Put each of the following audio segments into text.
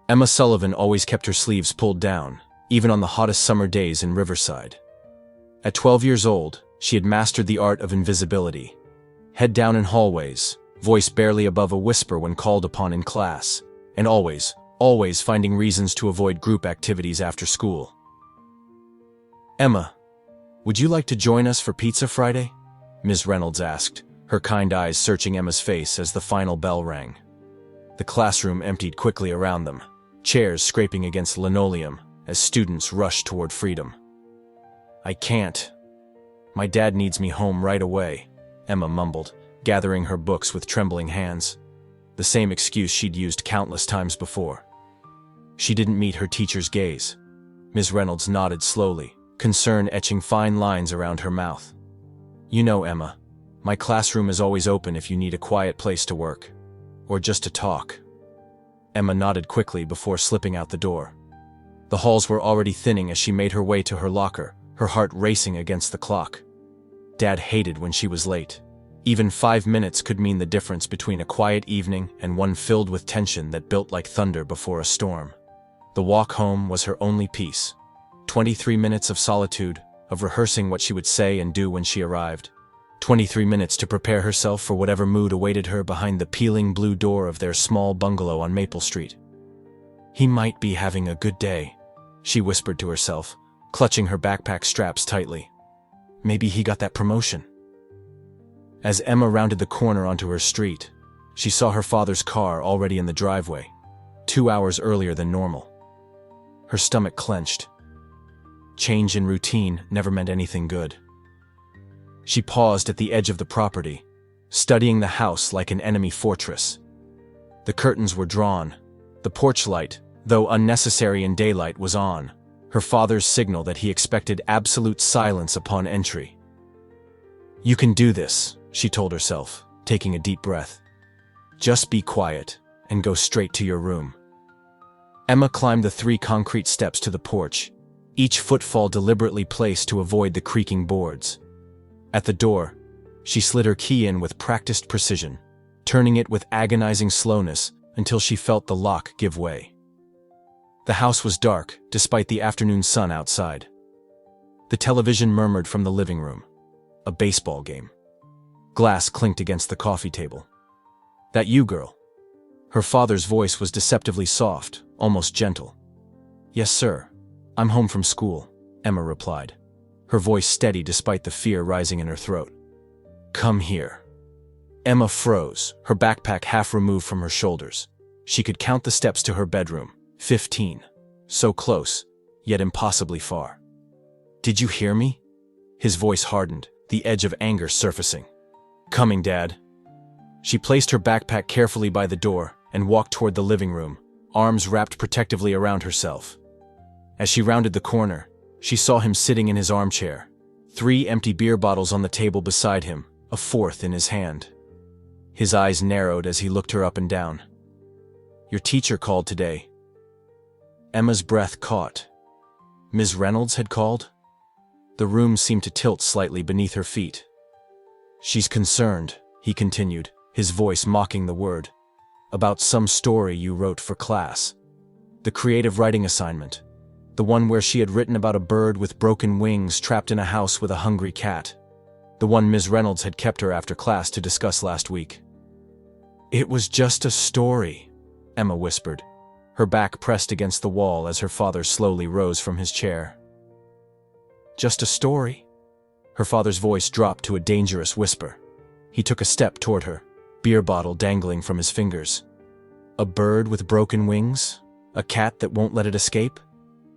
Emma Sullivan always kept her sleeves pulled down, even on the hottest summer days in Riverside. At 12 years old, she had mastered the art of invisibility. Head down in hallways, voice barely above a whisper when called upon in class, and always finding reasons to avoid group activities after school. "Emma, would you like to join us for pizza Friday?" Ms. Reynolds asked, her kind eyes searching Emma's face as the final bell rang. The classroom emptied quickly around them, chairs scraping against linoleum as students rushed toward freedom. "I can't. My dad needs me home right away," Emma mumbled, gathering her books with trembling hands. The same excuse she'd used countless times before. She didn't meet her teacher's gaze. Ms. Reynolds nodded slowly, concern etching fine lines around her mouth. "You know, Emma, my classroom is always open if you need a quiet place to work. Or just to talk." Emma nodded quickly before slipping out the door. The halls were already thinning as she made her way to her locker, her heart racing against the clock. Dad hated when she was late. Even 5 minutes could mean the difference between a quiet evening and one filled with tension that built like thunder before a storm. The walk home was her only peace. 23 minutes of solitude, of rehearsing what she would say and do when she arrived. 23 minutes to prepare herself for whatever mood awaited her behind the peeling blue door of their small bungalow on Maple Street. "He might be having a good day," she whispered to herself, clutching her backpack straps tightly. "Maybe he got that promotion." As Emma rounded the corner onto her street, she saw her father's car already in the driveway, 2 hours earlier than normal. Her stomach clenched. Change in routine never meant anything good. She paused at the edge of the property, studying the house like an enemy fortress. The curtains were drawn. The porch light, though unnecessary in daylight, was on, her father's signal that he expected absolute silence upon entry. "You can do this," she told herself, taking a deep breath. "Just be quiet and go straight to your room." Emma climbed the 3 concrete steps to the porch, each footfall deliberately placed to avoid the creaking boards. At the door, she slid her key in with practiced precision, turning it with agonizing slowness until she felt the lock give way. The house was dark, despite the afternoon sun outside. The television murmured from the living room. A baseball game. Glass clinked against the coffee table. "That you, girl?" Her father's voice was deceptively soft, almost gentle. "Yes, sir. I'm home from school," Emma replied, her voice steady despite the fear rising in her throat. "Come here." Emma froze, her backpack half removed from her shoulders. She could count the steps to her bedroom. 15. So close, yet impossibly far. "Did you hear me?" His voice hardened, the edge of anger surfacing. "Coming, Dad." She placed her backpack carefully by the door and walked toward the living room, arms wrapped protectively around herself. As she rounded the corner, she saw him sitting in his armchair, 3 empty beer bottles on the table beside him, a 4th in his hand. His eyes narrowed as he looked her up and down. "Your teacher called today." Emma's breath caught. Ms. Reynolds had called? The room seemed to tilt slightly beneath her feet. "She's concerned," he continued, his voice mocking the word, "about some story you wrote for class. The creative writing assignment. The one where she had written about a bird with broken wings trapped in a house with a hungry cat. The one Ms. Reynolds had kept her after class to discuss last week." "It was just a story," Emma whispered, her back pressed against the wall as her father slowly rose from his chair. "Just a story?" Her father's voice dropped to a dangerous whisper. He took a step toward her, beer bottle dangling from his fingers. "A bird with broken wings? A cat that won't let it escape?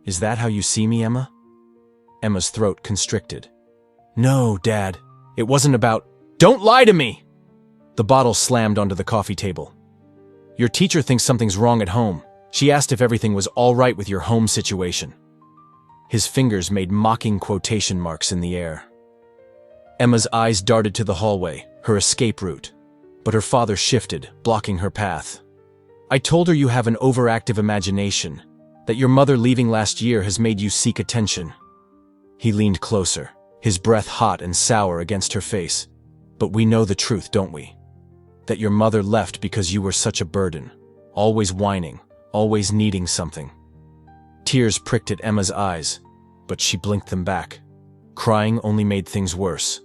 Is that how you see me, Emma?" Emma's throat constricted. "No, Dad. It wasn't about—" "Don't lie to me!" The bottle slammed onto the coffee table. "Your teacher thinks something's wrong at home. She asked if everything was all right with your home situation." His fingers made mocking quotation marks in the air. Emma's eyes darted to the hallway, her escape route, but her father shifted, blocking her path. "I told her you have an overactive imagination, that your mother leaving last year has made you seek attention." He leaned closer, his breath hot and sour against her face. "But we know the truth, don't we? That your mother left because you were such a burden, always whining, always needing something. Tears pricked at Emma's eyes, but she blinked them back. Crying only made things worse.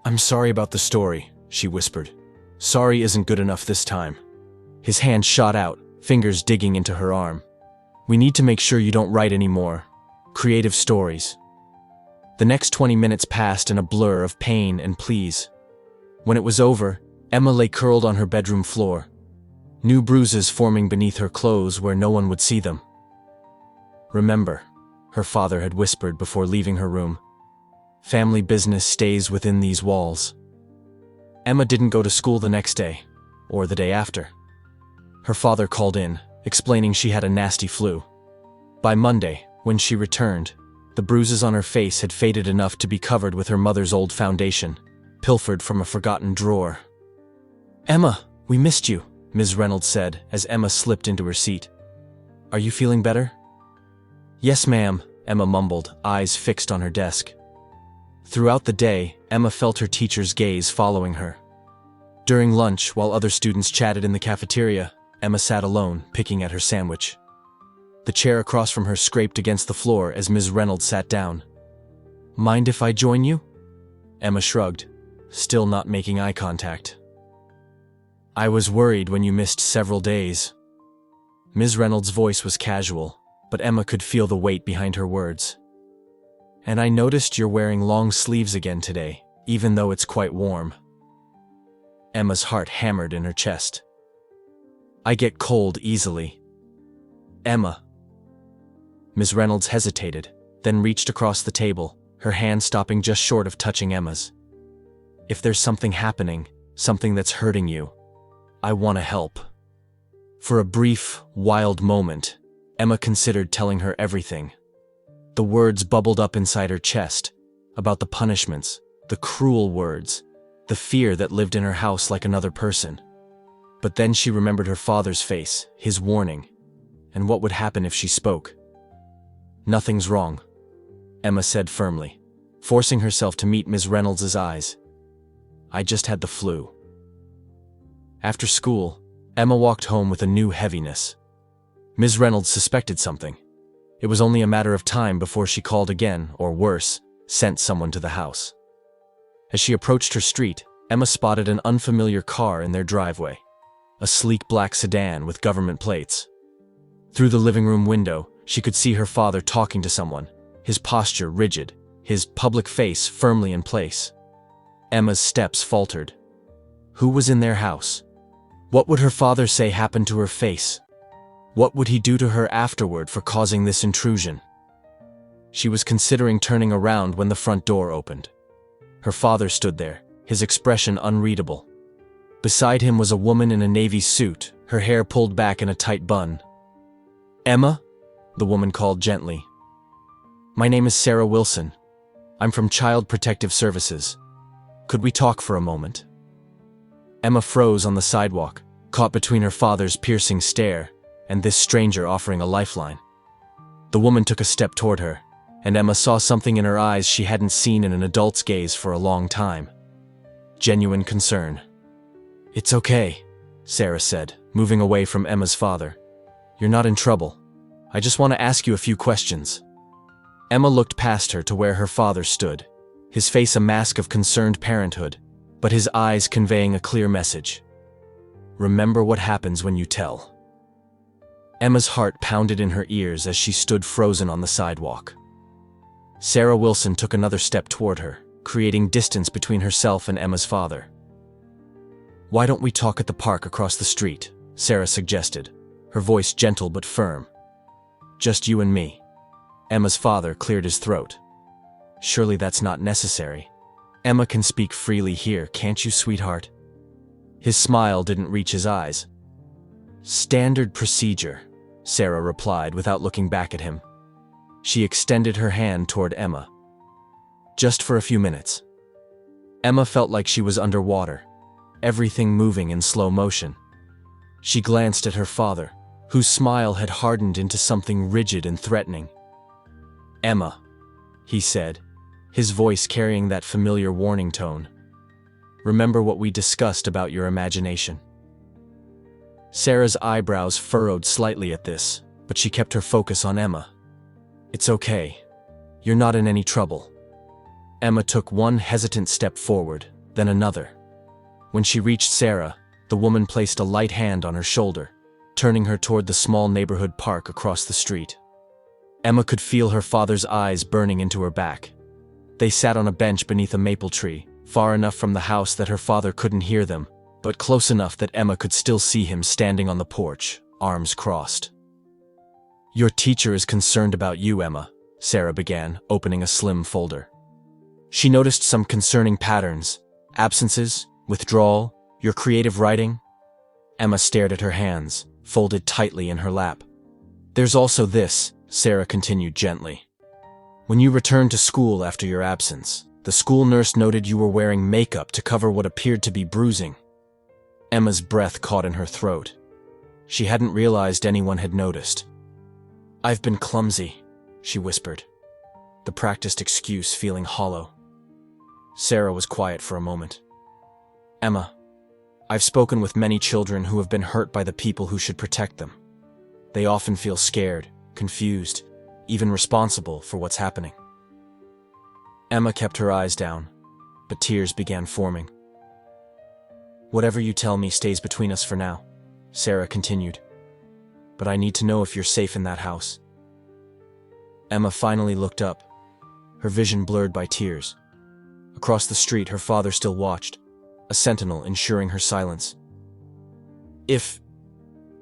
"I'm sorry about the story," she whispered. "Sorry isn't good enough this time." His hand shot out, fingers digging into her arm. "We need to make sure you don't write any more creative stories." The next 20 minutes passed in a blur of pain and pleas. When it was over, Emma lay curled on her bedroom floor, new bruises forming beneath her clothes where no one would see them. "Remember," her father had whispered before leaving her room, "family business stays within these walls." Emma didn't go to school the next day, or the day after. Her father called in, explaining she had a nasty flu. By Monday, when she returned, the bruises on her face had faded enough to be covered with her mother's old foundation, pilfered from a forgotten drawer. "Emma, we missed you," Ms. Reynolds said as Emma slipped into her seat. "Are you feeling better?" "Yes, ma'am," Emma mumbled, eyes fixed on her desk. Throughout the day, Emma felt her teacher's gaze following her. During lunch, while other students chatted in the cafeteria, Emma sat alone, picking at her sandwich. The chair across from her scraped against the floor as Ms. Reynolds sat down. "Mind if I join you?" Emma shrugged, still not making eye contact. "I was worried when you missed several days." Ms. Reynolds' voice was casual, but Emma could feel the weight behind her words. "And I noticed you're wearing long sleeves again today, even though it's quite warm." Emma's heart hammered in her chest. "I get cold easily." "Emma." Ms. Reynolds hesitated, then reached across the table, her hand stopping just short of touching Emma's. "If there's something happening, something that's hurting you, I want to help." For a brief, wild moment, Emma considered telling her everything. The words bubbled up inside her chest, about the punishments, the cruel words, the fear that lived in her house like another person. But then she remembered her father's face, his warning, and what would happen if she spoke. "Nothing's wrong," Emma said firmly, forcing herself to meet Ms. Reynolds' eyes. "I just had the flu." After school, Emma walked home with a new heaviness. Ms. Reynolds suspected something. It was only a matter of time before she called again, or worse, sent someone to the house. As she approached her street, Emma spotted an unfamiliar car in their driveway, a sleek black sedan with government plates. Through the living room window, she could see her father talking to someone, his posture rigid, his public face firmly in place. Emma's steps faltered. Who was in their house? What would her father say happened to her face? What would he do to her afterward for causing this intrusion? She was considering turning around when the front door opened. Her father stood there, his expression unreadable. Beside him was a woman in a navy suit, her hair pulled back in a tight bun. "Emma?" the woman called gently. "My name is Sarah Wilson. I'm from Child Protective Services. Could we talk for a moment?" Emma froze on the sidewalk, caught between her father's piercing stare and this stranger offering a lifeline. The woman took a step toward her, and Emma saw something in her eyes she hadn't seen in an adult's gaze for a long time. Genuine concern. "It's okay," Sarah said, moving away from Emma's father. "You're not in trouble. I just want to ask you a few questions." Emma looked past her to where her father stood, his face a mask of concerned parenthood, but his eyes conveying a clear message. "Remember what happens when you tell." Emma's heart pounded in her ears as she stood frozen on the sidewalk. Sarah Wilson took another step toward her, creating distance between herself and Emma's father. "Why don't we talk at the park across the street?" Sarah suggested, her voice gentle but firm. "Just you and me." Emma's father cleared his throat. "Surely that's not necessary. Emma can speak freely here, can't you, sweetheart?" His smile didn't reach his eyes. "Standard procedure," Sarah replied without looking back at him. She extended her hand toward Emma. "Just for a few minutes." Emma felt like she was underwater, everything moving in slow motion. She glanced at her father, whose smile had hardened into something rigid and threatening. "Emma," he said, his voice carrying that familiar warning tone. "Remember what we discussed about your imagination." Sarah's eyebrows furrowed slightly at this, but she kept her focus on Emma. "It's okay. You're not in any trouble." Emma took one hesitant step forward, then another. When she reached Sarah, the woman placed a light hand on her shoulder, turning her toward the small neighborhood park across the street. Emma could feel her father's eyes burning into her back. They sat on a bench beneath a maple tree, far enough from the house that her father couldn't hear them, but close enough that Emma could still see him standing on the porch, arms crossed. "Your teacher is concerned about you, Emma," Sarah began, opening a slim folder. She noticed some concerning patterns: absences, withdrawal, your creative writing. Emma stared at her hands, folded tightly in her lap. "There's also this," Sarah continued gently. "When you returned to school after your absence, the school nurse noted you were wearing makeup to cover what appeared to be bruising." Emma's breath caught in her throat. She hadn't realized anyone had noticed. "I've been clumsy," she whispered, the practiced excuse feeling hollow. Sarah was quiet for a moment. "Emma, I've spoken with many children who have been hurt by the people who should protect them. They often feel scared, confused, even responsible for what's happening." Emma kept her eyes down, but tears began forming. "Whatever you tell me stays between us for now," Sarah continued. "But I need to know if you're safe in that house." Emma finally looked up, her vision blurred by tears. Across the street, her father still watched, a sentinel ensuring her silence. "If..."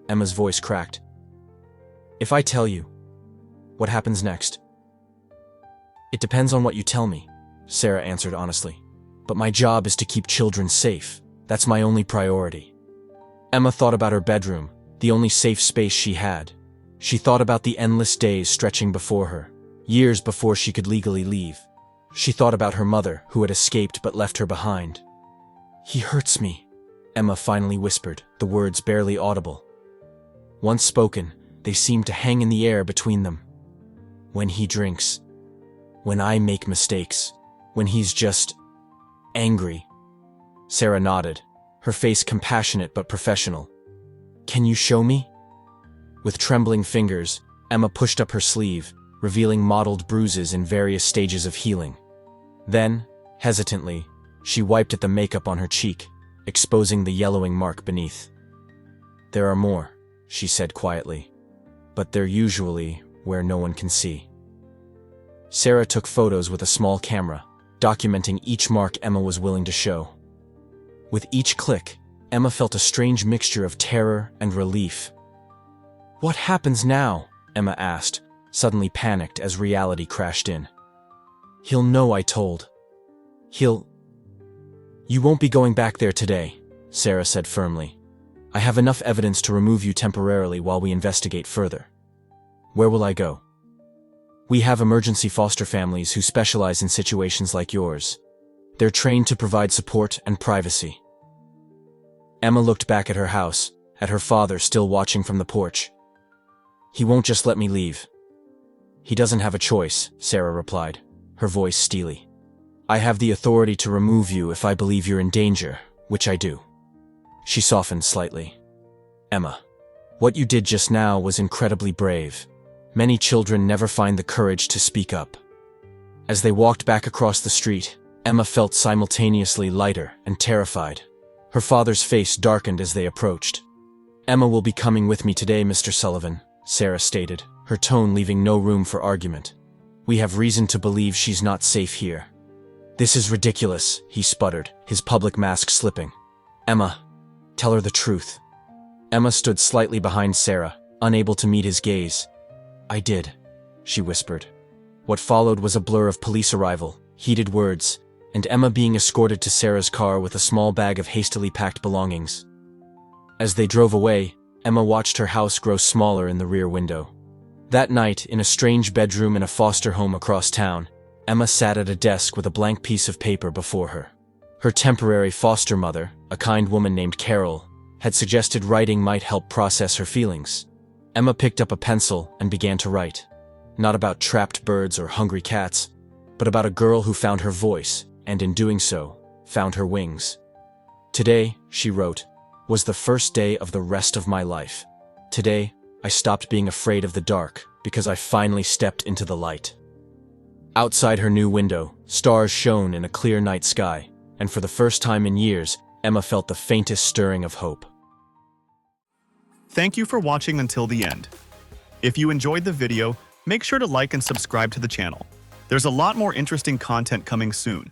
Emma's voice cracked. "If I tell you, what happens next?" "It depends on what you tell me," Sarah answered honestly. "But my job is to keep children safe. That's my only priority." Emma thought about her bedroom, the only safe space she had. She thought about the endless days stretching before her, years before she could legally leave. She thought about her mother, who had escaped but left her behind. "He hurts me," Emma finally whispered, the words barely audible. Once spoken, they seemed to hang in the air between them. "When he drinks. When I make mistakes. When he's just... angry." Sarah nodded, her face compassionate but professional. "Can you show me?" With trembling fingers, Emma pushed up her sleeve, revealing mottled bruises in various stages of healing. Then, hesitantly, she wiped at the makeup on her cheek, exposing the yellowing mark beneath. "There are more," she said quietly, "but they're usually where no one can see." Sarah took photos with a small camera, documenting each mark Emma was willing to show. With each click, Emma felt a strange mixture of terror and relief. "What happens now?" Emma asked, suddenly panicked as reality crashed in. "He'll know I told. He'll..." "You won't be going back there today," Sarah said firmly. "I have enough evidence to remove you temporarily while we investigate further." "Where will I go?" "We have emergency foster families who specialize in situations like yours. They're trained to provide support and privacy." Emma looked back at her house, at her father still watching from the porch. "He won't just let me leave." "He doesn't have a choice," Sarah replied, her voice steely. "I have the authority to remove you if I believe you're in danger, which I do." She softened slightly. "Emma, what you did just now was incredibly brave. Many children never find the courage to speak up." As they walked back across the street, Emma felt simultaneously lighter and terrified. Her father's face darkened as they approached. "Emma will be coming with me today, Mr. Sullivan," Sarah stated, her tone leaving no room for argument. "We have reason to believe she's not safe here." "This is ridiculous," he sputtered, his public mask slipping. "Emma, tell her the truth." Emma stood slightly behind Sarah, unable to meet his gaze. "I did," she whispered. What followed was a blur of police arrival, heated words, and Emma being escorted to Sarah's car with a small bag of hastily packed belongings. As they drove away, Emma watched her house grow smaller in the rear window. That night, in a strange bedroom in a foster home across town, Emma sat at a desk with a blank piece of paper before her. Her temporary foster mother, a kind woman named Carol, had suggested writing might help process her feelings. Emma picked up a pencil and began to write. Not about trapped birds or hungry cats, but about a girl who found her voice, and in doing so, found her wings. "Today," she wrote, was the first day of the rest of my life. Today, I stopped being afraid of the dark because I finally stepped into the light. Outside her new window, stars shone in a clear night sky, and for the first time in years, Emma felt the faintest stirring of hope. Thank you for watching until the end. If you enjoyed the video, make sure to like and subscribe to the channel. There's a lot more interesting content coming soon.